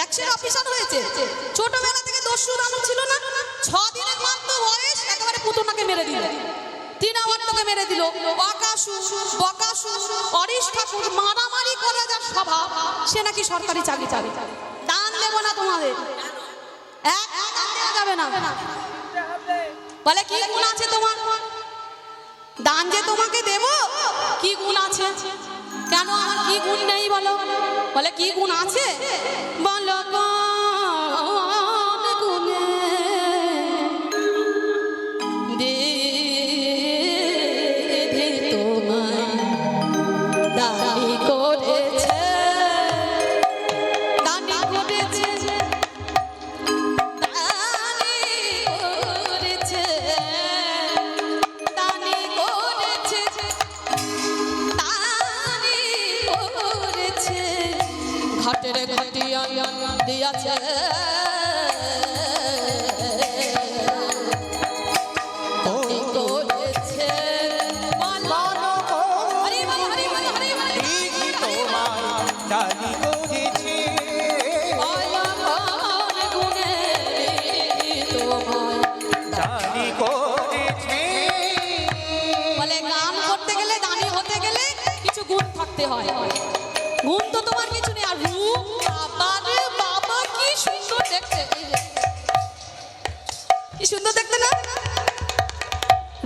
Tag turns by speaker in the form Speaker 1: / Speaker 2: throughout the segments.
Speaker 1: ট্যাক্সের অফিসার হয়েছে, ছোটবেলা থেকে দস্যু দানব ছিল না, 6 দিনের মাত্র বয়স একেবারে পুতনাকে মেরে দিল, 3 আওয়ারটাকে মেরে দিল। অকাসুর বকাসুর অরিশ ঠাকুর মারামারি করে যার স্বভাব, সে নাকি সরকারি চাকরি চাবে। দান দেবো না তোমাদের, এক দান দেওয়া যাবে না। বলে কি গুণ আছে তোমার? দান যে তোমাকে দেব, কি গুণ আছে? কেন আমার কি গুণ নেই বলো? বলে কি গুণ আছে? বলো কোন গুণে দে তোমায় দানি করেছে, দানি করেছে, দানি করেছে, দানি করেছে, দানি করেছে, ঘাটের ঘাটিয়া দিয়াছে, দানি করেছে। বলো হরি বল, হরি বল, হরি বল,
Speaker 2: তোমায় দানি করেছে,
Speaker 1: বলো কোন গুণে তোমায়
Speaker 2: দানি করেছে।
Speaker 1: বলে গান করতে গেলে, দানি হতে গেলে কিছু গুণ থাকতে হয়। গুণ তো তোমার কিছু নেই। আর রূপ, বাবা রে বাবা, কি সুন্দর দেখতে, কি সুন্দর দেখতে না?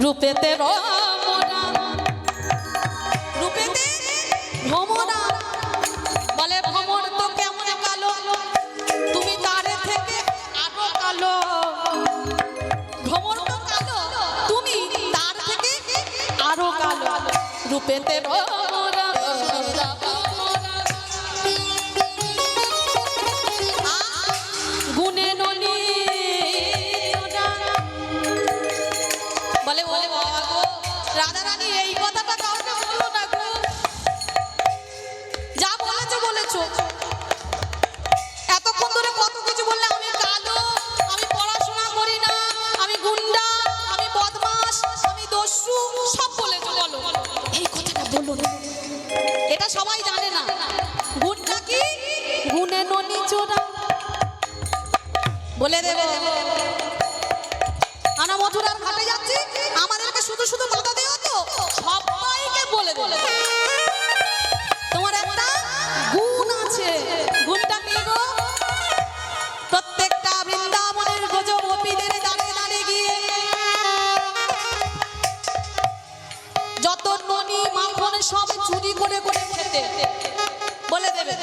Speaker 1: রূপেতে রমনা, রূপেতে ভ্রমরা। বলে ভ্রমর তো কেমন কালো, তুমি তারে থেকে আরো কালো। ভ্রমর তো কালো, তুমি তার থেকে আরো কালো। রূপেতে ভ্রমরা, গুণে ননি চোরা। বলে বলে বাবা গো, রাধা রানী এই কথাটা কাউকে বলো না গো, যা বলেছো বলেছো। এতক্ষণ ধরে কত কিছু বললে, আমি কালো, আমি পড়াশোনা করি না, আমি গুন্ডা, আমি বদমাশ, আমি দস্যু, সব বলেছো। বলো এই কথাটা বলো না, এটা সবাই জানে না। গুণটা কি? গুণে ননি চোরা। বলে দেবে আমরা মথুরার ঘাটে যাচ্ছি, আমাদেরকে শুধু শুধু বাধা দেওয়া তো, সবাইকে বলে দেবে তোমার একটা গুণ আছে। গুণটা কি গো? প্রত্যেকটা বৃন্দাবনের গজগোপীদের দাঁড়ে দাঁড়ে গিয়ে যত ননি মাখন সব চুরি করে করে খেতে বলে দেবে।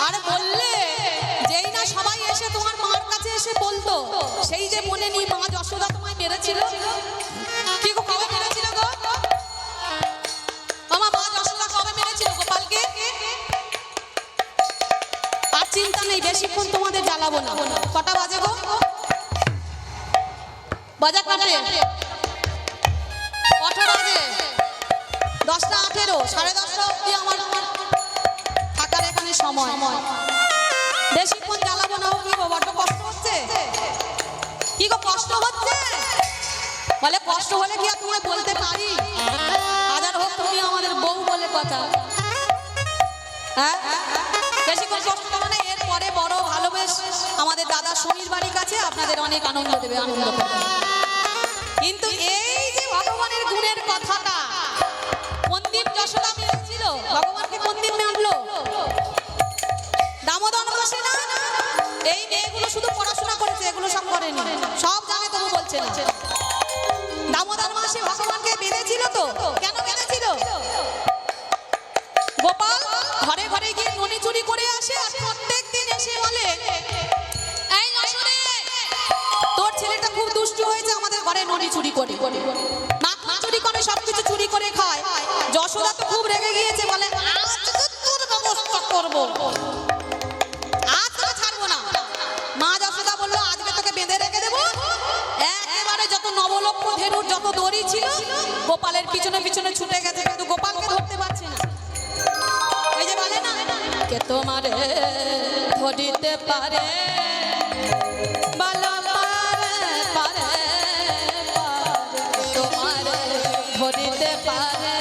Speaker 1: আর বললে যেই না সবাই এসে তোমার মার কাছে এসে বলতো, সেই যে মনে নেই মা যশোদা তোমায় মেরেছিল। কি গো, কবে মেরেছিল গো? আমার মা যশোদা কবে মেরেছিল গোপালকে? আর চিন্তা নেই, বেশিক্ষণ তোমাদের জ্বালাবো না। কটা বাজে গো? বাজা কাটে 8 বাজে, 10টা 18, 10:30 অব্দি আমার থাকার এখানে সময়। বেশিক্ষণ জ্বালাবো না। কি গো, বড্ড কষ্ট হচ্ছে? কি গো, কষ্ট হচ্ছে? বলে কষ্ট হলে কি আর তোমায় বলতে পারি? হাজার হোক তুমি আমাদের বউ বলে কথা। হ্যাঁ, বেশিক্ষণ কষ্ট করো না। এরপরে বড় ভালোবেস আমাদের দাদা সমীর বাড়ির কাছে আপনাদের অনেক আনন্দ দেবে, আনন্দ করবে। কিন্তু এই যে ভগবানের গুণের কথাটা, কোন দিন যশোদা মেরেছিল ভগবানকে? কোন দিন মানলো? দামোদর মাসে না? এই মেয়েগুলো শুধু পড়াশোনা করেছে, এগুলো সব করেনি, সব জানে তবু বলছে না। দামোদর মাসে ভগবানকে বেঁধেছিল তো। কেন বেঁধেছিল? গোপাল ঘরে ঘরে গিয়ে ননি চুরি করে আসে, আর প্রত্যেক দিন এসে বলে, এই যশোদে, তোর ছেলেটা খুব দুষ্টু হয়েছে, আমাদের ঘরে ননি চুরি করে, মা চুরি করে, সবকিছু চুরি করে খায়। যশোদা তো খুব রেগে গিয়েছে, বলে আজ তোর ব্যবস্থা করবো, আজ তোকে ছাড়বো না। মা যশোদা বললো, আজকে তোকে বেঁধে রেখে দেবো। একেবারে যত নবলক্ষ ধেনুর যত দড়ি ছিল গোপালের পিছনে পিছনে ছুটে গেছে, কিন্তু গোপালকে ধরতে পারছে না। এই যে বলে না, কে তোমারে ধরিতে পারে, বলো পারে পারে, তোমারে ধরিতে পারে,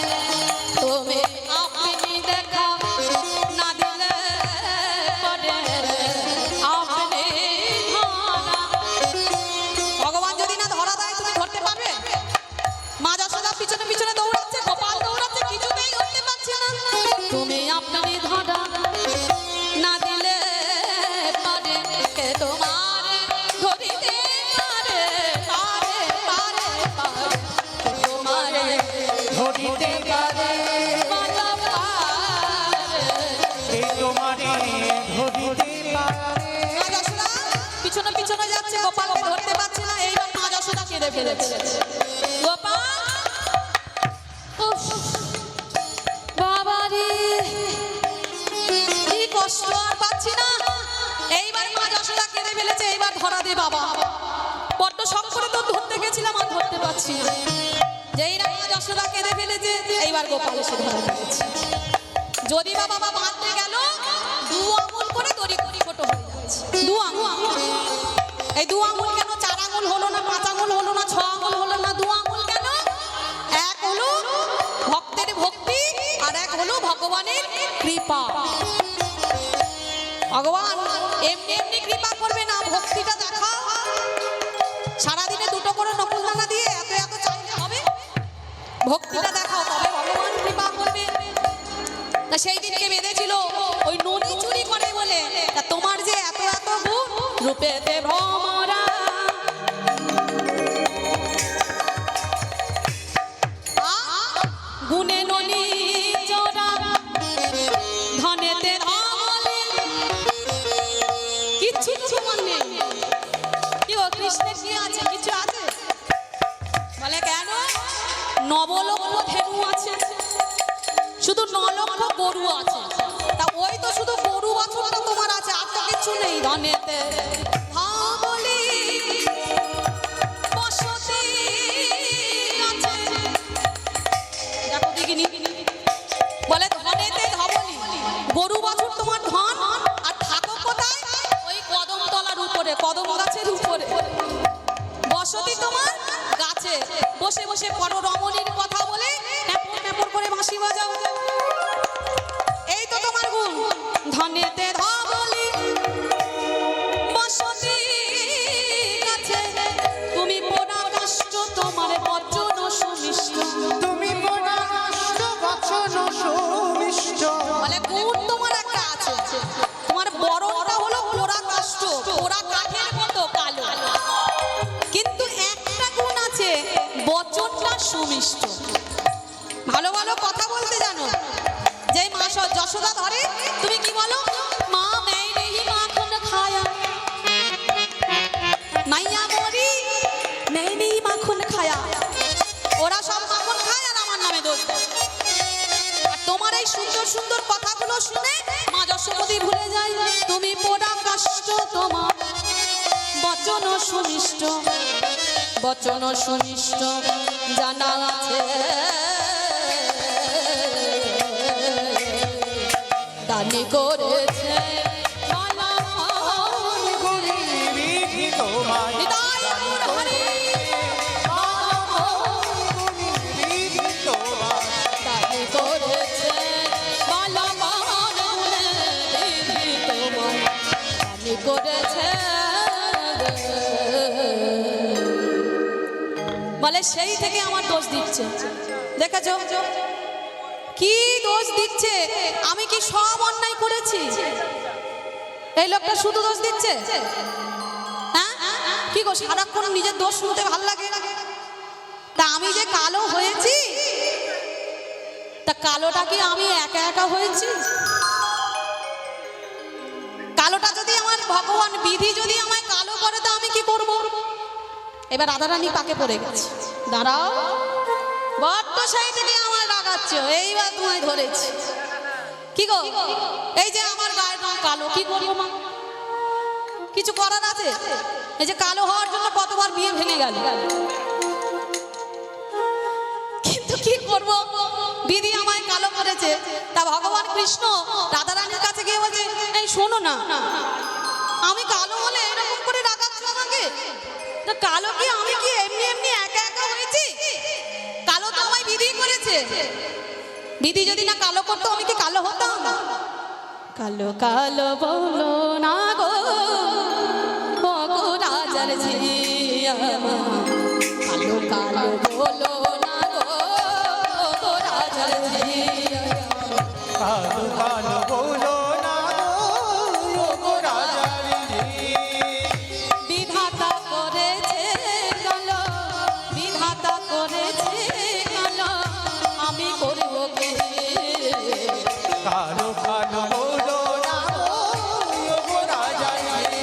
Speaker 1: তুমি আপনি দেখা না দিলে পারে, কেঁদে ফেলেছে। গোপাল উফ, বাবা রে কি কষ্ট আর পাচ্ছি না। এইবার মা যশোদা কেঁদে ফেলেছে, এইবার ধরা দে বাবা। বড্ড শখ করে তো ধরতে গেছিলাম, আর ধরতে পারছি না। যেই না মা যশোদা কেঁদে ফেলেছে, এইবার গোপাল এসে ধরা ফেলেছে। যদি বা বাবা বাঁধতে গেল, দু আঙুল করে দড়ি করে ছোট হয়ে যাচ্ছে। দু আঙুল, এই দু আঙুল কেন 4 আঙুল হলো না, 5 আঙুল হলো না, 6 আঙুল হলো না? দু আঙুল কেন? এক হলো ভক্তের ভক্তি, আর এক হলো ভগবানের কৃপা। ভগবান এমনি এমনি কৃপা করবে না, ভক্তিটা দেখা। সারাদিনে 2টো করে নকুলদানা দিয়ে এত এত চাইলে হবে? ভক্তিটা দেখাও, তবে ভগবান কৃপা করবে। তা সেই দিনকে বেঁধেছিল ওই ননি চুরি করে বলে। তা তোমার যে এত এত গুণ, রূপেতে ভ্রমরা, গুণে ননি চোরা, ধনেতে ধলে, কিচ্ছু তোমার নেই। কি ও কৃষ্ণের কি আছে? কিছু আছে? বলে কেন? 9 লক্ষ ধেনু আছে, শুধু 9 লক্ষ গরু আছে। তা ওই তো শুধু গরু বাছুরটা তোমার আছে, আর তো কিছু নেই। ধনেতে ধবলি বসতি আছে, দেখো দেখিনি। বলে ধনেতে ধবলি, গরু বাছুর তোমার ধন, আর থাকো কোথায়? ওই কদমতলার উপরে, কদম গাছের উপরে। বসতি তোমার গাছে, বসে বসে বড় রমণীর কথা বলে ট্যাপর ট্যাপর করে বাঁশি বাজাও। এই তো তোমার গুণ। ধনেতে ধবলি বসতি গাছে, তুমি পোড়া কাষ্ঠ, তোমার বচন সুমিষ্ট।
Speaker 2: তুমি পরাষ্ট বচন সুমিষ্ট।
Speaker 1: বলে গুণ তোমার একটা আছে, তোমার বড়টা হলো পোড়া কাষ্ঠ, পোড়া কাঠের মতো কালো। কিন্তু একটা গুণ আছে, বচনটা সুমিষ্ট। ভালো ভালো কথা বলতে জানো। যেই মা যশোদা ধরে, তুমি কি বলো? মা মেয়ে নেই মাখন খায়া, মাইয়া মরি মেয়ে নেই মাখন খায়া। ওরা সব মাখন খায় আর আমার নামে দোষ দেয়। আর তোমার এই সুন্দর সুন্দর কথাগুলো শুনে মা যশোমতি ভুলে যায় তুমি পোড়া কাষ্ঠ, তোমার বচন সুমিষ্ট। বচন সুমিষ্ট জানা আছে, দানি করেছে মালা
Speaker 2: গুণী বিধি তোমার,
Speaker 1: হৃদয় মোর হরি,
Speaker 2: গুণী বিধি তোমার।
Speaker 1: দানি করেছে মালা গুণে বিধি তোমার, দানি করেছে। বলে সেই থেকে আমার দোষ দিচ্ছে। দেখেছো কি দোষ দিচ্ছে? আমি কি সব অন্যায় করেছি? এই লোকটা শুধু দোষ দিচ্ছে। হ্যাঁ কি গো, সারাক্ষণ নিজের দোষ শুনতে ভালো লাগে? তা আমি যে কালো হয়েছি, তা কালোটা কি আমি একা একা হয়েছি? কালোটা যদি আমার ভগবান বিধি যদি আমায় কালো করে, তা আমি কি করব? এবার রাধারানী পাকে পড়ে গেছে। দাঁড়াও, বড্ড সেই থেকে আমার রাগাচ্ছ, এইবার তোমায় ধরেছি। কি গো, এই যে আমার গায়ের রং কালো, কি করবো মা? কিছু করার আছে? এই যে কালো হওয়ার জন্য কতবার বিয়ে ভেঙে গেল, কিন্তু কি করব, বিধি আমায় কালো করেছে। তা ভগবান কৃষ্ণ রাধারানীর কাছে গিয়ে বলছে, এই শোনো না, আমি কালো হলে এরকম করে রাগাচ্ছ আমাকে? তা কালো কি আমি কি এমনি এমনি একা একা হয়েছি? কালো তো আমায় বিধি করেছে। বিধি যদি না কালো করতো, আমি কি কালো হতাম? কালো কালো বলো না গো, ও গো রাজার ঝিয়া, কালো কালো বলো না গো, ও গো রাজার ঝিয়া।
Speaker 2: কালো কালো বলো না গো, রাজার ঝি।
Speaker 1: বিধাতা করেছে কালো, বিধাতা করেছে কালো, আমি করব কি?
Speaker 2: কালো কালো বলো না গো, রাজার ঝি।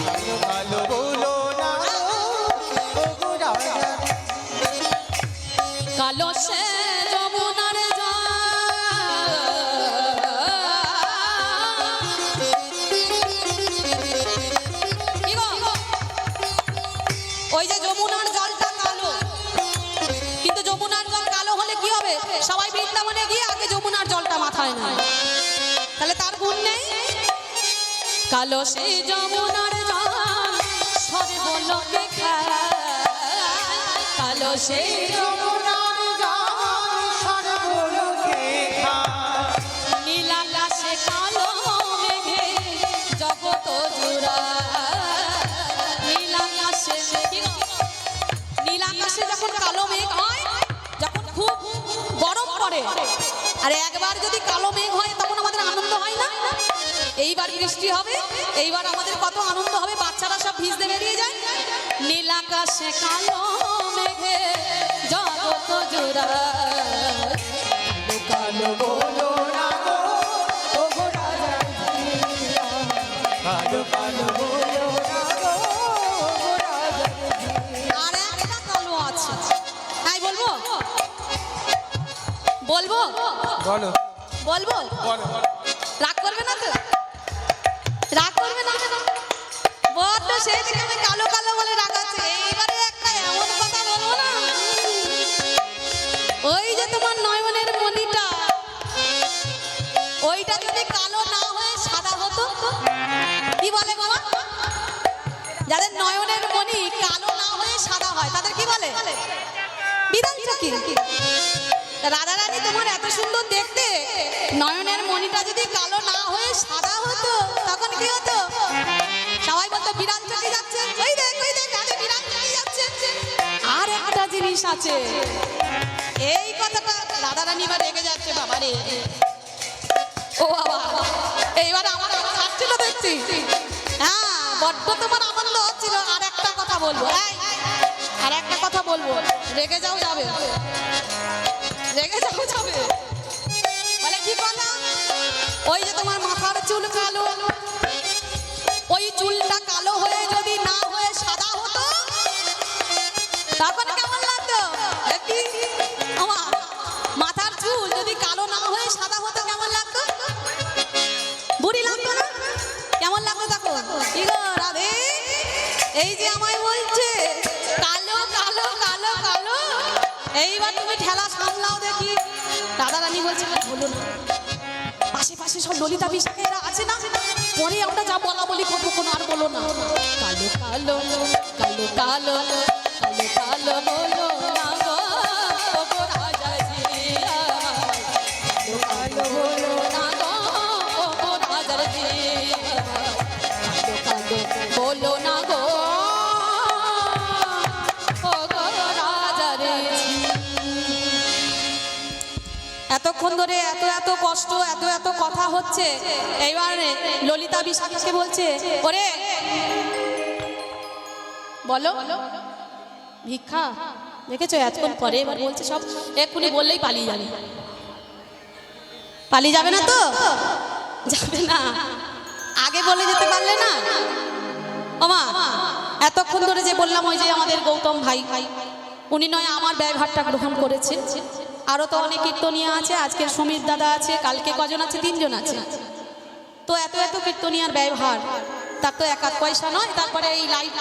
Speaker 2: কালো কালো বলো না
Speaker 1: কালো সে যমুনার জল কি গো? ওই যে যমুনার জলটা কালো, কিন্তু যমুনার জল কালো হলে কি হবে? সবাই বৃন্দাবনে গিয়ে আগে যমুনার জলটা মাথায় নেয়, তাহলে তার গুণ নেই। কালো সেই যমুনার জল সর্বলোকে খায়, কালো সেই
Speaker 2: যমুনার জল সর্বলোকে খায়।
Speaker 1: নীল আকাশে কালো মেঘে জগৎ জুড়ায়, নীল আকাশে নীল আকাশে যখন কালো মেঘ হয়, যখন খুব গরম পড়ে, আর একবার যদি কালো মেঘ হয় তখন আমাদের আনন্দ হয় না? এইবার বৃষ্টি হবে, এইবার আমাদের কত আনন্দ হবে, বাচ্চারা সব ভিজতে বেরিয়ে যায়। নীল আকাশে কালো মেঘে জগৎ জুড়ায়,
Speaker 2: কালো বলো না গো, ওগো রাজা জিয়া। কালো কালো বলো না গো, ওগো রাজা জিয়া।
Speaker 1: আর একটা কালো আছে, তাই বলবো বলবো
Speaker 2: বলো
Speaker 1: বলবো
Speaker 2: বলো
Speaker 1: রাগ করবে না তো? রাগ করবে না? বড্ড সেই থেকে আমি কালো কালো বলে রাগাচ্ছে। এইবারে একটা এমন কথা বলবো না, ওই যে তোমার নয়নের মণিটা, ওইটা যদি কালো না হয়ে সাদা হতো, কি বলে বাবা? যাদের নয়নের মণি কালো না হয়ে সাদা হয় তাদের কি বলে? বিধান চকি। রাধা রানী তোমার এত সুন্দর দেখতে, নয়নের মণিটা যদি কালো না হয়ে সাদা হতো তখন কি হতো? সবাই বলতো বিরান চকি যাচ্ছে, ওই দেখ আরে বিরান চকি যাচ্ছে। আর একটা জিনিস আছে, এই কথাটা রাধা রানী বা রেগে যাচ্ছে, বাবা রে, ও বাবা, এইবার আমার হাসছিল দেখছি। হ্যাঁ, বড্ড তোমার আনন্দ হচ্ছিল। আর একটা কথা বলবো, আর একটা কথা বলবো, রেগে যাও যাবে, রেগে যাও যাবে। বলে কি কথা? ওই যে তোমার মাথার চুল কালো, ওই চুলটা কালো হয়ে যদি না হয়ে সাদা হতো তখন কেমন লাগতো? কি আমার মাথার চুল যদি কালো না হয়ে সাদা হতো কেমন লাগতো? বুড়ি লাগতো না? কেমন লাগতো তখন? কি গো রাধে, এই যে আমায় বলছে কালো কালো কালো কালো, এইবার তুমি ঠেলা সামলাও দেখি। রাধা রানী বলছে বলো না, পাশে পাশে সব ললিতা বিশাখেরা আছে না, পরে আমরা যা বলা বলি করবো, কোনো আর বলো না। কালো কালো কালো কালো কালো কালো বলো না গো, ওগো রাজা জিয়া, কালো কালো বলো না গো, ওগো রাজা জিয়া, কালো কালো বলো না গো, ওগো রাজা জিয়া। এতক্ষণ ধরে এত কষ্ট, এত কথা হচ্ছে, এইবারে ললিতা বিশাখাকে বলছে, ওরে বলো ভিক্ষা। দেখেছো এতক্ষণ পরে এবার বলছে, সব এক্ষুনি বললেই পালিয়ে যাবে। পালিয়ে যাবে না তো? যাবে না, আগে বলে যেতে পারলে না। ওমা, এতক্ষণ ধরে যে বললাম, ওই যে আমাদের গৌতম ভাই, উনি নয় আমার ব্যয়ভারটা গ্রহণ করেছে। আরো তো অনেক কীর্তনিয়া আছে, আজকে সমীর দাদা আছে, কালকে কজন আছে? 3 জন আছে। তো এত কীর্তনিয়ার ব্যয়ভার, তার তো 1 পয়সা নয়। তারপরে এই লাইট,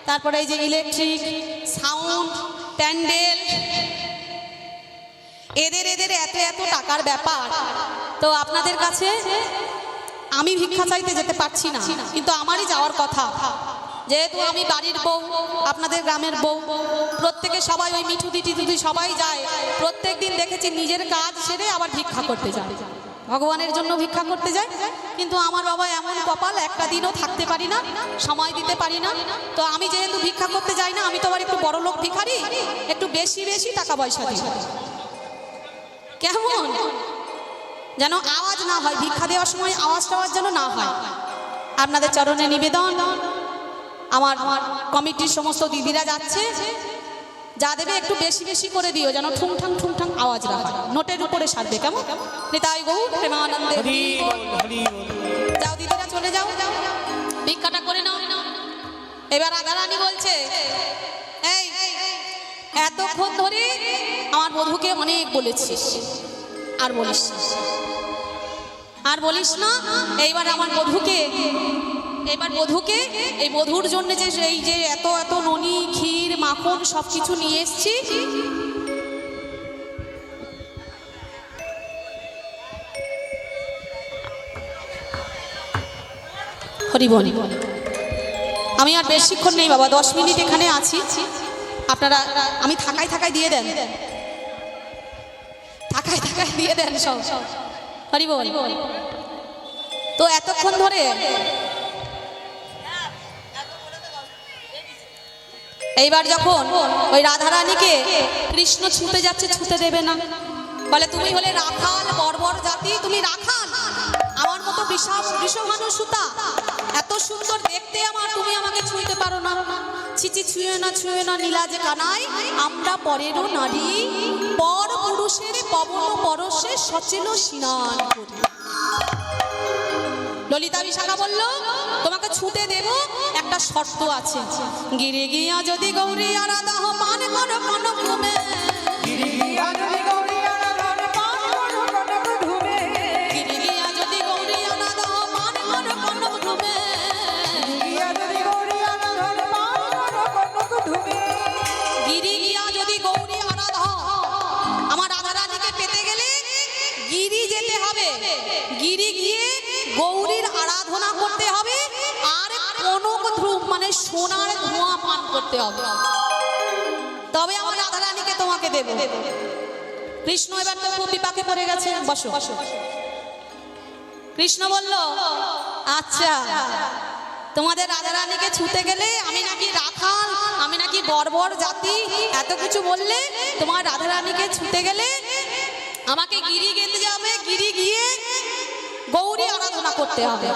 Speaker 1: তারপরে এই যে ইলেকট্রিক, সাউন্ড, প্যান্ডেল, এদের এত টাকার ব্যাপার। তো আপনাদের কাছে আমি ভিক্ষা চাইতে যেতে পারছি না, কিন্তু আমারই যাওয়ার কথা। যেহেতু আমি বাড়ির বউ, আপনাদের গ্রামের বউ, প্রত্যেকে সবাই ওই মিঠু দিদি সবাই যায়। প্রত্যেক দিন দেখেছি নিজের কাজ সেরে আবার ভিক্ষা করতে যায়, ভগবানের জন্য ভিক্ষা করতে যায়। কিন্তু আমার বাবা এমন কপাল, একটা দিনও থাকতে পারি না, সময় দিতে পারি না। তো আমি যেহেতু ভিক্ষা করতে যাই না, আমি তো আবার একটু বড় লোক ভিখারি, একটু বেশি টাকা পয়সা দিই, কেমন যেন আওয়াজ না হয়, ভিক্ষা দেওয়ার সময় আওয়াজ টাওয়াজ যেন না হয়। আপনাদের চরণে নিবেদন, আমার কমিটির সমস্ত দিদিরা যাচ্ছে, যা দেবে একটু বেশি করে দিও, যেন ঠুংঠাং আওয়াজ না হয়। নোটের উপরে সারবে, কেমন? নিতাই গৌ প্রেমানন্দে। যাও দিদিরা, চলে যাও, ভিক্ষাটা করে নাও। এবার রাধারানী বলছে, এই এতক্ষণ ধরে আমার বধূকে অনেক বলেছিস, আর বলিস না, আর বলিস না। এইবার আমার বধূকে, এবার বধূকে, এই বধূর জন্য যে এই যে এত এত ননি ক্ষীর মাখন সব কিছু নিয়ে এসছি, হরি বল। আমি আর বেশিক্ষণ নেই বাবা, 10 মিনিট এখানে আছি। আপনারা আমি থাকায় থাকায় দিয়ে দেন, থাকায় থাকায় দিয়ে দেন সব। হরি বল। তো এতক্ষণ ধরে এইবার যখন ওই রাধারানীকে কৃষ্ণ ছুঁতে যাচ্ছে, ছুঁতে দেবে না, বলে তুমি হলে রাখাল, বর্বর জাতি, তুমি রাখাল, আমার মতো বিষভানু সুতা, এত সুন্দর দেখতে আমার, তুমি আমাকে ছুঁতে পারো না। ছিচি, ছুঁয়ে না, ছুঁয়ে না নীলাজে কানাই, আমরা পরেরও নারী, পর পুরুষের পবন পরশে সচেল স্নান করি। ললিতা বিশাখা বলল তোমাকে ছুঁতে দেব, একটা শর্ত আছে। গিরে গিয়া যদি গৌরী আরাধাহ পান কর কনক ঘুমে, গিরে গিয়া যদি গৌরী আরাধাহ পান কর কনক ঘুমে, গিরে গিয়া যদি গৌরী আরাধাহ পান কর কনক ঘুমে, গিরে যদি গৌরী আরাধাহ পান কর কনক ঘুমে। গিরি গিয়া যদি গৌরী আরাধাহ, আমার রাধারানীকে পেতে গেলে গিরি যেতে হবে, গিরি গিয়ে গৌরীর আরাধনা করতে হবে, আর কনক ধ্রুব মানে সোনার ধোঁয়া পান করতে হবে, তবে আমার রাধারানীকে তোমাকে দেব। কৃষ্ণ এবার তো খুব বিপাকে পড়ে গেছে, বসো। কৃষ্ণ বলল আচ্ছা, তোমাদের রাধারানীকে ছুঁতে গেলে আমি নাকি রাখাল, আমি নাকি বর্বর জাতি, এত কিছু বললে, তোমার রাধারানীকে ছুঁতে গেলে আমাকে গিরি গেতে যাবে, গিরি গিয়ে গৌরী আরাধনা করতে হবে।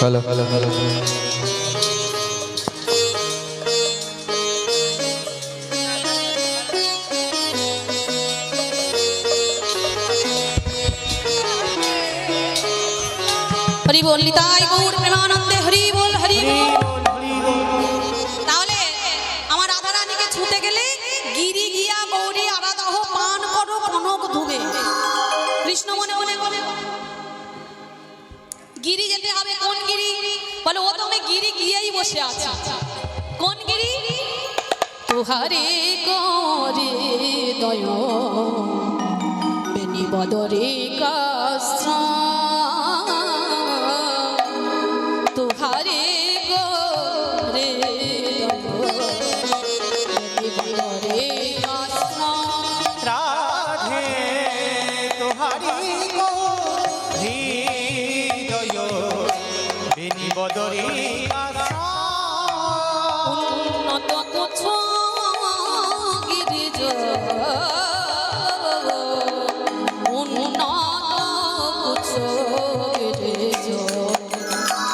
Speaker 2: হ্যালো হ্যালো হ্যালো
Speaker 1: হরি বল, নিতাই গৌর প্রেমানন্দে হরি বল, হরি বল। তাহলে আমার রাধারানীকে ছুঁতে গেলে গিরি গিয়া গৌরী আরাধাহ পান করো কনক ধুবে। কৃষ্ণ মনে মনে বলে গিরি যেতে হবে, কোন গিরি? বলে ও তো আমি গিরি গিয়েই বসে আছি। কোন গিরি? তুহারে করে দয় বেনি বদরে কাস্ত্র, তুহারে করে দয় বেনি বদরে কাস্ত্র।
Speaker 2: রাধে তোহারি হৃদয় বেনি বদরি
Speaker 1: উন্নত কুছ গিরিজ, উন্নত কুছ গিরিজ।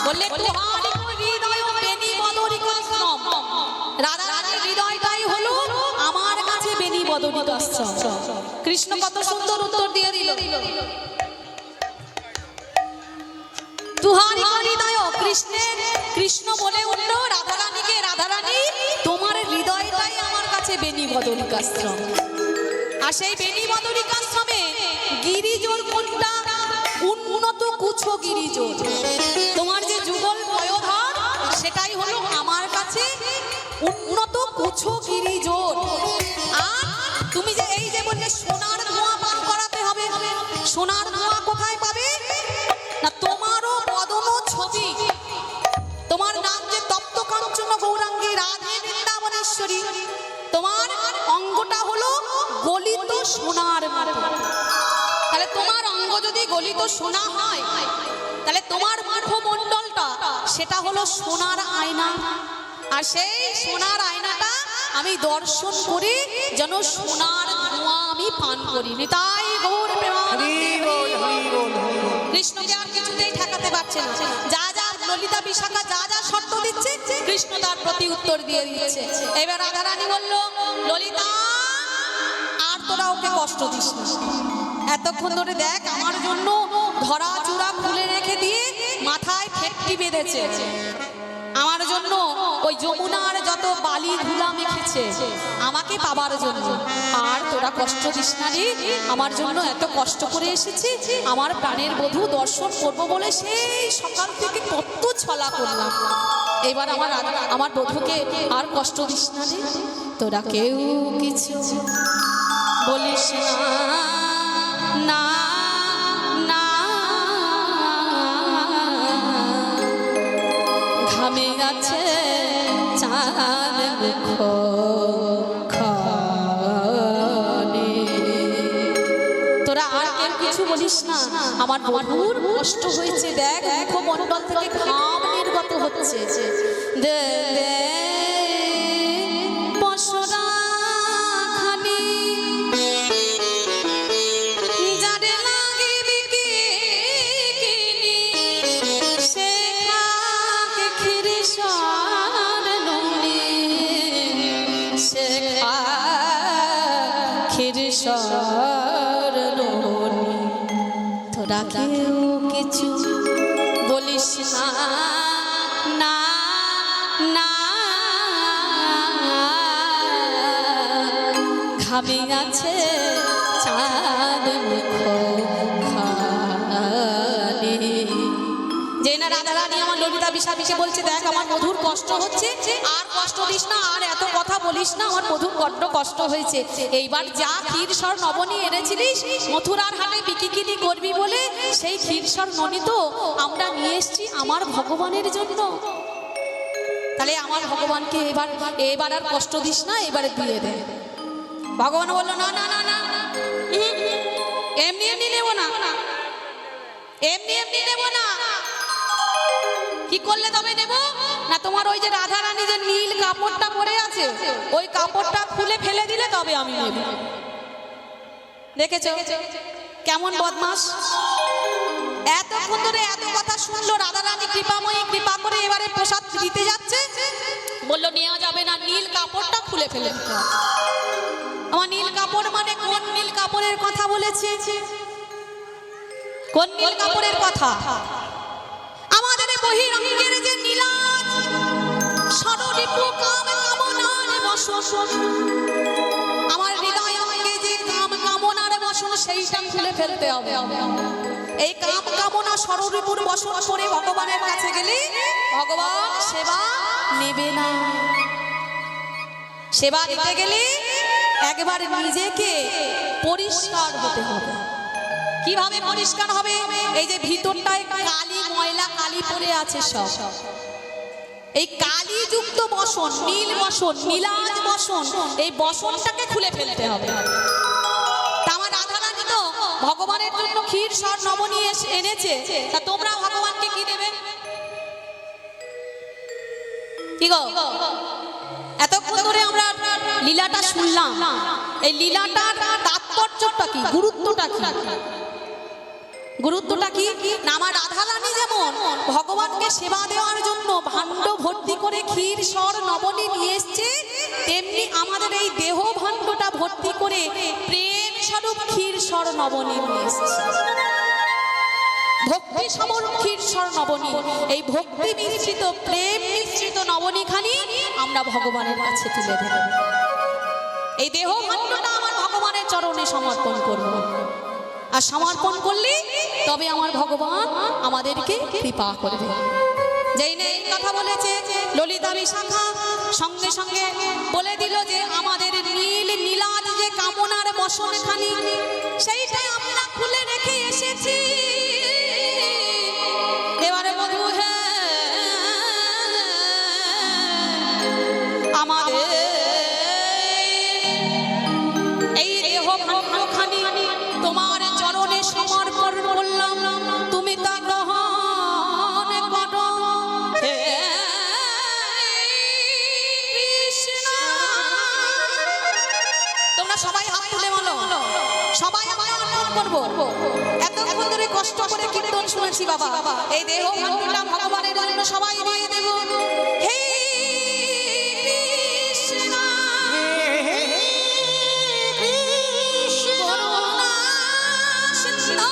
Speaker 1: বললে তুহারি হৃদয় বেনি বদরি কাস্ত্র, রাধারানীর হৃদয়টাই হলো আমার কাছে বেনি বদরি কাস্ত্র। কৃষ্ণ কত সুন্দর উত্তর দিয়ে দিল। তুহারি হৃদয়, কৃষ্ণ বলে উঠল রাধারানীকে, রাধারানী তোমার হৃদয়টাই আমার কাছে বেনি বদরিকাশ্রম। আর সেই বেনি বদরিকাশ্রমে গিরিজোর কোনটা? উন্নত কুছ গিরিজোর। তোমার গলিত সোনার মতো। তাহলে তোমার অঙ্গ যদি গলিত সোনা হয়, তাহলে তোমার মুখমণ্ডলটা সেটা হলো সোনার আয়না। আর সেই সোনার আয়নাটা আমি দর্শন করি যেন সোনার ধোঁয়া আমি পান করি। নিতাই গৌর প্রেমানন্দে
Speaker 2: হরি বল, হরি বল, হরি বল।
Speaker 1: কৃষ্ণকে আর কিছুতেই ঠেকাতে পারছে না। যা যা ললিতা বিশাখা যা যা শর্ত দিচ্ছে, কৃষ্ণ তার প্রতি উত্তর দিয়ে দিচ্ছে। এবার রাধারানী বলল, ললিতা আর তোরা ওকে কষ্ট দিস না। এতক্ষণ ধরে দেখ আমার জন্য ধরা চূড়া খুলে রেখে দিয়ে মাথায় ফেটটি বেঁধেছে, আমার জন্য ওই যমুনার যত বালি ধুলা মেখেছে আমাকে পাবার জন্য। আর তোরা কষ্ট দিস না রে, আমার জন্য এত কষ্ট করে এসেছি, আমার প্রাণের বধূ দর্শন করবো বলে সেই সকাল থেকে কত ছলা করলাম। এবার আমার বধূকে আর কষ্ট দিস না রে, তোরা কেউ কিছু বলিস না, না, ঘামে আছে চাঁদ মুখখানে। তোরা আর কেউ কিছু বলিস না, আমার বধূর কষ্ট হয়েছে, দেখ মুখমণ্ডল থেকে ঘাম নির্গত হচ্ছে। দে দে পশরা খানি যারে লাগে বিকিনি, সে খাকে খিরি সার নুনি, সে খিরি সার নুনি। তোরা কেউ কিছু বলিস না, না, না, ঘামে আছে চাঁদ মুখখানে। যে না রাধারানী আমার ললিতা বিশাখীকে বলছে, দেখ আমার মধুর কষ্ট হচ্ছে, আর কষ্ট দিস না, আর এত কথা বলিস না, আমার মধুর বড্ড কষ্ট হয়েছে। এইবার যা ক্ষীরসর নবনী এনেছিলিস মথুরার হাটে বিকিকিনি করবি বলে, সেই ক্ষীরসর ননি তো আমরা নিয়ে এসছি আমার ভগবানের জন্য। তাহলে আমার ভগবানকে এবার আর কষ্ট দিস না, এবারে দিয়ে দে। ভগবান বললো, না না না না, এমনি এমনি নেবো না, এমনি এমনি নেবো না। কি করলে তবে নেব না? তোমার ওই যে রাধারানী যে নীল কাপড়টা পরে আছে, ওই কাপড়টা খুলে ফেলে দিলে তবে আমি নেব। দেখেছো কেমন বদমাস? এতক্ষণ ধরে এত কথা শুনলো, রাধারানী কৃপাময়ী কৃপা করে এবারে প্রসাদ দিতে যাচ্ছে, বললো নেওয়া যাবে না, নীল কাপড়টা খুলে ফেলে দিতে হবে। আমার নীল কাপড় মানে কোন নীল কাপড়ের কথা বলেছে? কোন নীল কাপড়ের কথা? আমাদের বহিরঙ্গের যে নীলাজ সররিপু কাম কামনার বসন, আমার হৃদয় অঙ্গে যে কাম কামনার বসন, সেইটা খুলে ফেলতে হবে। এই কাম কামনা সররিপুর বসন করে ভগবানের কাছে গেলে ভগবান সেবা নেবে না। সেবা দিতে গেলে একবার নিজেকে পরিষ্কার হতে হবে। কিভাবে পরিষ্কার হবে? এই যে ভিতরটায় কালি ময়লা কালি পড়ে আছে, সব এই কালি যুক্ত বসন, নীল বসন, নীলাজ বসন, এই বসনটাকে খুলে ফেলতে হবে। আমার রাধারানী তো ভগবানের জন্য ক্ষীর সর নবনী এনেছে, তা তোমরা ভগবানকে কি দেবে? কি গো, এতক্ষণ ধরে আমরা লীলাটা শুনলাম, এই লীলাটার তাৎপর্যটা কি, গুরুত্বটা কি? গুরুত্বটা কি না, আমার রাধারানী যেমন ভগবানকে সেবা দেওয়ার জন্য ভাণ্ড ভর্তি করে ক্ষীর সর নবনী নিয়ে এসছে, তেমনি আমাদের এই দেহ ভাণ্ডটা ভর্তি করে প্রেম স্বরূপ ক্ষীর সর নবনী নিয়ে এসছে। ভক্তি স্বরূপ ক্ষীর সর নবনী, এই ভক্তি মিশ্রিত প্রেম মিশ্রিত নবনীখানি আমরা ভগবানের কাছে তুলে দেব। এই দেহ ভাণ্ডটা আমার ভগবানের চরণে সমর্পণ করব, আর সমর্পণ করলে তবে আমার ভগবান আমাদেরকে কৃপা করবে। যেই না এই কথা বলেছে ললিতা বিশাখা, সঙ্গে সঙ্গে বলে দিল যে আমাদের নীল নীলাজ যে কামনার বসনখানি, সেইটাই আমরা খুলে রেখে এসেছি। এবারে বধূ, আমাদের এই দেহ ভাণ্ড করব এতক্ষণ ধরে কষ্ট করে কীর্তন শুনেছি বাবা এই দেহ মনটা ভগবানের জন্য সবাই দিয়ে দেব হে কৃষ্ণ করুণা সিন্ধু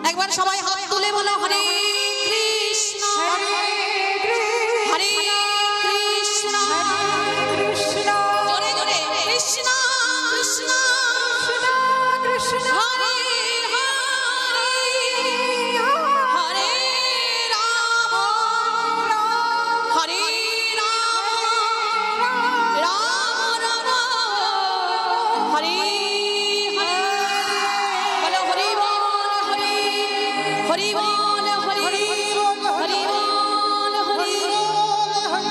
Speaker 1: একবার সবাই হাত তুলে বলো হরে কৃষ্ণ হরে কৃষ্ণ জোরে জোরে কৃষ্ণ কৃষ্ণ হরে হরে রাম হরে রাম রাম রাম হরে হরে বলো হরি বল হরি হরি বল হরি হরি বল হরি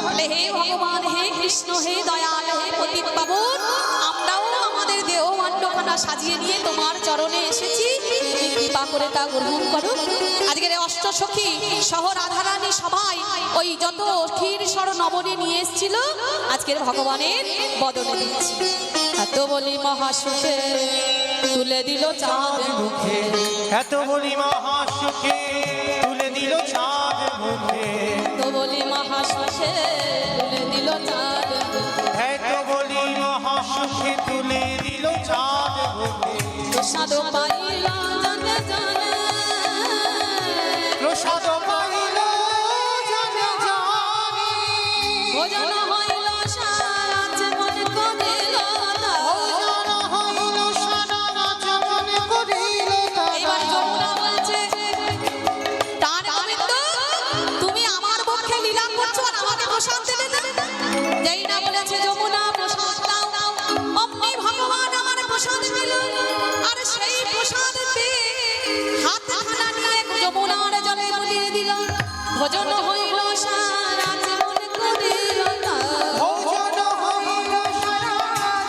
Speaker 1: বলে হে ভগবান হে কৃষ্ণ হে দয়াল হে পতিত পাবন আমরাও আমাদের দেহ মান্যখানা সাজিয়ে নিয়ে তোমার চরণে এসেছি তুমি কৃপা করে তা গ্রহণ করো আজকের অষ্টসখী সহ রাধারানী সবাই ওই যত ক্ষীর স্বর নবনী নিয়ে এসেছিল আজকের ভগবানের বদনে দিচ্ছি এত বলি মহাসুখে তুলে দিল চাঁদ মুখে
Speaker 2: এত বলি মহাসুখে তুলে দিল চাঁদ মুখে
Speaker 1: এত বলি মহাসুখে তুলে দিল চাঁদ
Speaker 2: এত বলি মহাসুখে তুলে দিল চাঁদ মুখে
Speaker 1: প্রসাদ পাইল জানে জানে
Speaker 2: প্রসাদ পাইল জানে জানে
Speaker 1: ভোজন হইল সারা জীবন করিল
Speaker 2: ভোজন হইল সারা জীবন করিল
Speaker 1: এইবার যমুনা বলছে তার গোবিন্দ তুমি আমার পক্ষে লীলা করছো আর আমাকে প্রসাদ দেবে না যেই না বলেছে যমুনা প্রসাদ দাও অমনি ভগবান আমার প্রসাদ দিল আর সেই প্রসাদ পেয়ে হাত খানা নিয়ে যমুনার জলে বুলিয়ে দিল ভোজন হইল সারা জীবন করিল
Speaker 2: ভোজন হইল সারা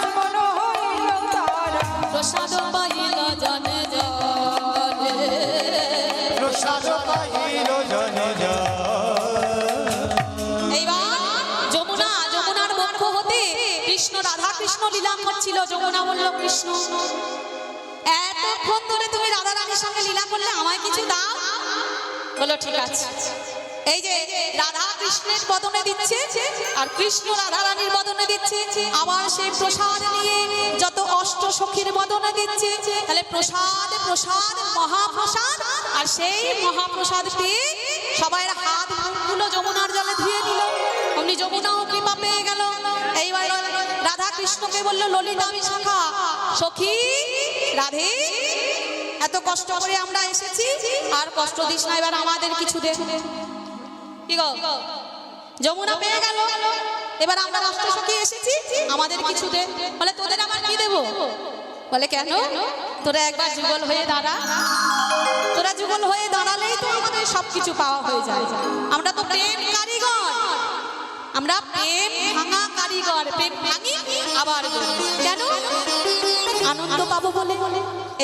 Speaker 2: জীবন হইল তারা
Speaker 1: প্রসাদ পাইল জনে জনে
Speaker 2: প্রসাদ পাইল জনে জনে
Speaker 1: এইবার যমুনার মুখ হতে কৃষ্ণ রাধা কৃষ্ণ লীলা করছিল যমুনা বলল কৃষ্ণ এতক্ষণ ধরে তুমি রাধা রানীর সঙ্গে লীলা করলে আমায় কিছু দাও বলো ঠিক আছে এই যে রাধা কৃষ্ণের বদনে দিচ্ছে আর কৃষ্ণ রাধা রানীর বদনে দিচ্ছে আবার সেই প্রসাদ নিয়ে যত অষ্ট সখীর বদনে দিচ্ছে তাহলে প্রসাদ প্রসাদ মহাপ্রসাদ আর সেই মহাপ্রসাদ পেয়ে সবাই হাত মুখগুলো যমুনার জলে ধুয়ে দিল অমনি যমুনাও কৃপা পেয়ে গেল এইবার রাধা কৃষ্ণকে বলল ললিতা বিশাখা সখী রাধে এত কষ্ট করে আমরা এসেছি আর কষ্ট দিস না এবার আমাদের কিছু দে কি গো যমুনা পেয়ে গেল এবার আমরা অষ্ট সখী এসেছি আমাদের কিছু দে বলে তোদের আবার কি দেব বলে কেন তোরা একবার যুগল হয়ে দাঁড়া তোরা যুগল হয়ে দাঁড়ালেই তো আমাদের সবকিছু পাওয়া হয়ে যায় আমরা তো প্রেম কারিগর আমরা প্রেম ভাঙা কারিগর প্রেম ভাঙি আবার কেন আনন্দ পাবো বলে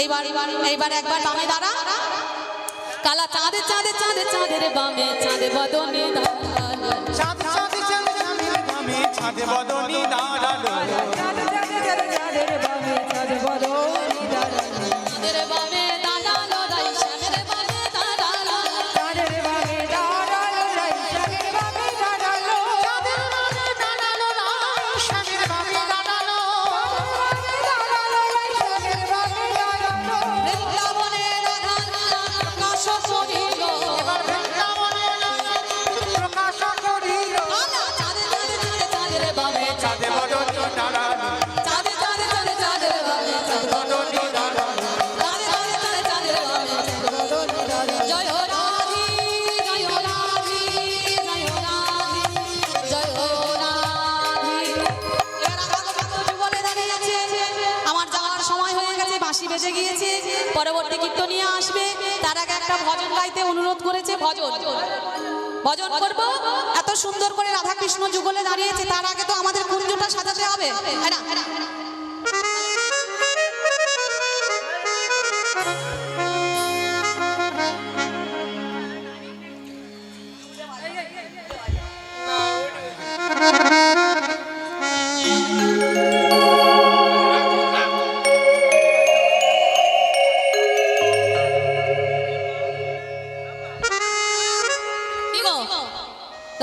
Speaker 1: এইবার একবার বামে দাঁড়া কালা চাঁদে চাঁদে চাঁদে চাঁদের বামে চাঁদে বদনে দাঁড়ালো
Speaker 2: চাঁদ চাঁদ চাঁদ চাঁদের বামে চাঁদ বদনে দাঁড়ালো
Speaker 1: চাঁদের বামে দাঁড়ালো রাই চাঁদের বামে দাঁড়ালো
Speaker 2: চাঁদের বামে দাঁড়ালো রাই চাঁদের বামে দাঁড়ালো চাঁদের বামে দাঁড়ালো রাই চাঁদের বামে দাঁড়ালো রাই চাঁদের বামে দাঁড়ালো
Speaker 1: বৃন্দাবনে রাধা প্রকাশ করিল
Speaker 2: এবার বৃন্দাবনে প্রকাশ করিল
Speaker 1: চাঁদে চাঁদে চাঁদে চাঁদের বামে
Speaker 2: চাঁদে বদনে
Speaker 1: পরবর্তী কীর্তনিয়া আসবে, তার আগে একটা ভজন গাইতে অনুরোধ করেছে। ভজন করব। এত সুন্দর করে রাধা কৃষ্ণ যুগলে দাঁড়িয়েছে, তার আগে তো আমাদের কুঞ্জটা সাজাতে হবে, তাই না?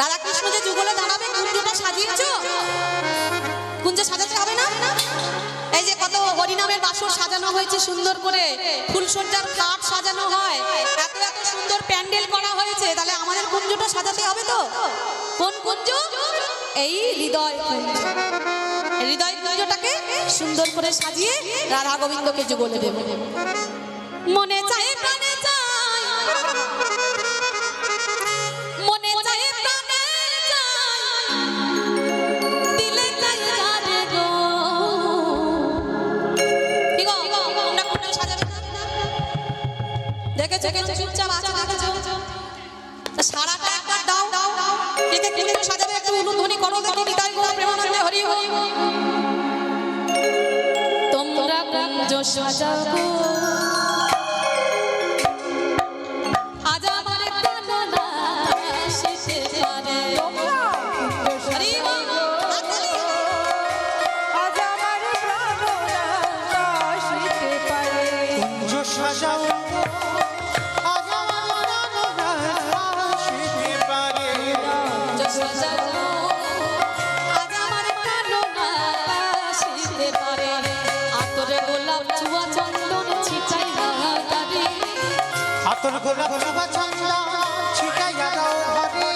Speaker 1: রাধাকৃষ্ণ যে যুগলে দাঁড়াবে, কুঞ্জটা সাজিয়েছো? কুঞ্জে সাজাতে হবে না? এই যে কত হরিনামের বাসর সাজানো হয়েছে সুন্দর করে, ফুলসজ্জার খাট সাজানো হয়, এত এত সুন্দর প্যান্ডেল করা হয়েছে, তাহলে আমাদের কুঞ্জটা সাজাতে হবে তো। কোন কুঞ্জ? এই হৃদয় কুঞ্জ। হৃদয় কুঞ্জটাকে সুন্দর করে সাজিয়ে রাধা গোবিন্দকে যুগলে দেব। মনে চাই প্রাণে চাই, মনে চাই প্রাণে চাই, দিলে চাই যারে গো। কি গো, তোমরা কোনটা সাজাবে না? দেখেছো কেন চুপচাপ আছে? দেখেছো? সারাটা একবার দাও, এতে কেটে সাজাবে, একটু উলুধ্বনি করো দেখি। নিতাই গো প্রেমানন্দে হরি হরি। তোমরা কুঞ্জ সাজাবো, আজ আমার কান্না শেষে পারে। হরি বল, হাততালি।
Speaker 2: আজ আমার প্রাণনা আসিতে পারে।
Speaker 3: কুঞ্জ সাজাও, আজ আমার প্রাণনা আসিতে পারে।
Speaker 1: কুঞ্জ সাজাবো, আজ আমার কান্না শেষে পারে। আতরে গোলাপ চুয়া চন্দন ছিটাইয়া দাঁড়ি,
Speaker 3: আতর গোলাপ জবা চন্দন ছিটাইয়া দাও ঘরে।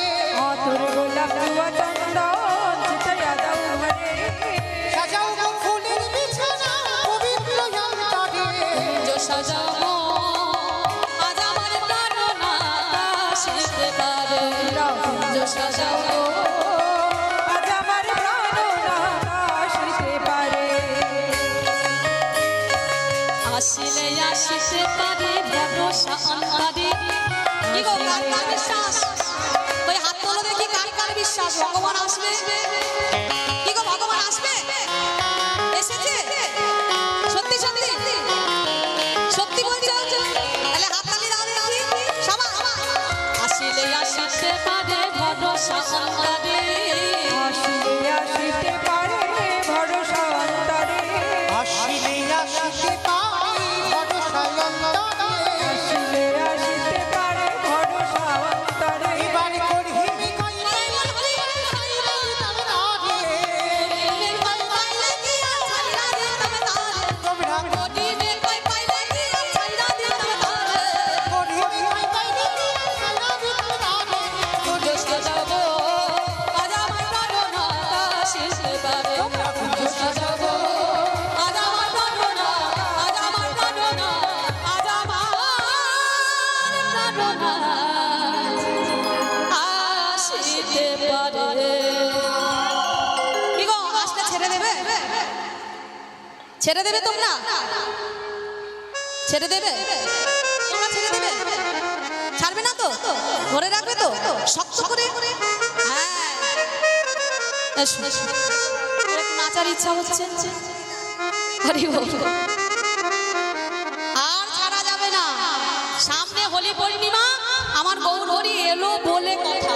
Speaker 2: আতর গোলাপ জুয়া চন্দন ছিটাইয়া দাও ঘরে।
Speaker 3: সাজাও গো ফুলের বিছানা পবিত্র অন্তরে।
Speaker 1: কুঞ্জ সাজাবো, আজ আমার কান্না শেষে পারে। কুঞ্জ সাজাবো,
Speaker 2: আজ আমার প্রাণনা আসিতে পারে।
Speaker 1: আসিলে আসিতে পারে ভরসা অন্তরে। কি গো, কার কার বিশ্বাস? ওই হাত তোলো দেখি, কার কার বিশ্বাস ভগবান আসবে? কি গো, ভগবান আসবে? এসেছে? সত্যি সত্যি সত্যি বলছো? তাহলে হাততালি দাও দেখি সবাই। আসিলে আসিতে পারে ভরসা অন্তরে।
Speaker 2: আসিলে আসিতে পারে ভরসা অন্তরে।
Speaker 3: আসিলে আসিতে পারি ভরসা অন্তরে।
Speaker 2: আসিলে আসিতে পারে ভরসা অন্তরে।
Speaker 3: এবার করিবি কইলে তোমরা করিবি
Speaker 1: ছেড়ে দেবে তোমরা? ছেড়ে দেবে? তোমরা ছেড়ে দেবে? ছাড়বে না তো? ধরে রাখবে তো শক্ত করে? হ্যাঁ, এসো, এসো। একটু নাচার ইচ্ছা হচ্ছে। হরি বল। আর ছাড়া যাবে না। সামনে হোলি পূর্ণিমা, আমার গৌর হরি এলো বলে কথা।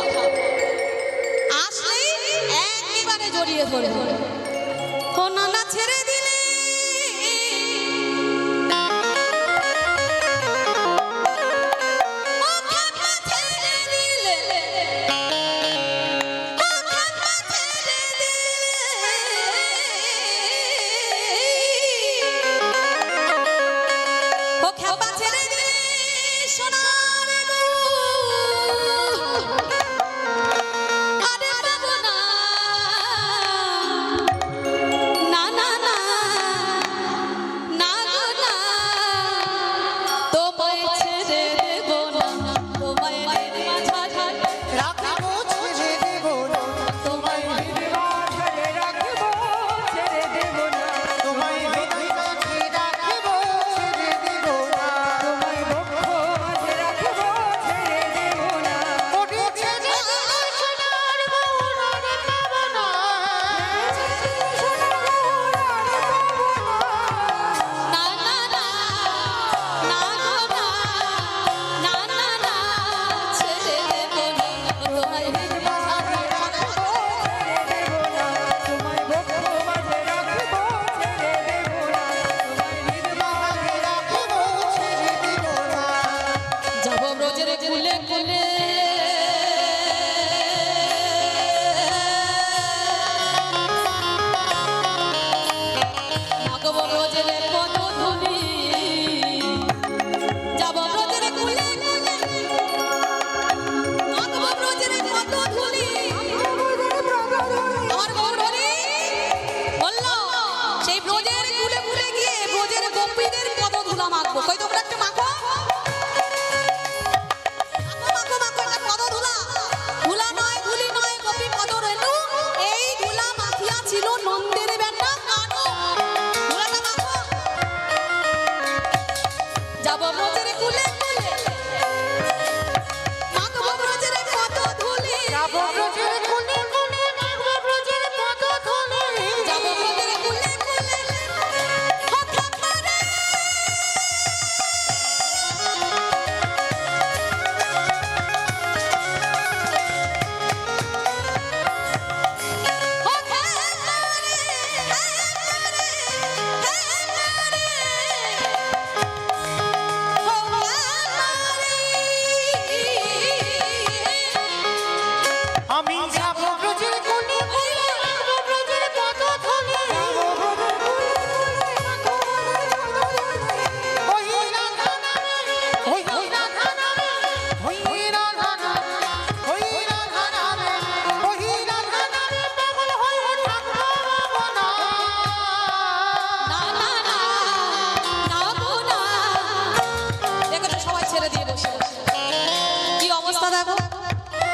Speaker 1: আসলেই একেবারে জড়িয়ে ধরে ও নানা ছেড়ে দিলে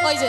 Speaker 1: ওই যে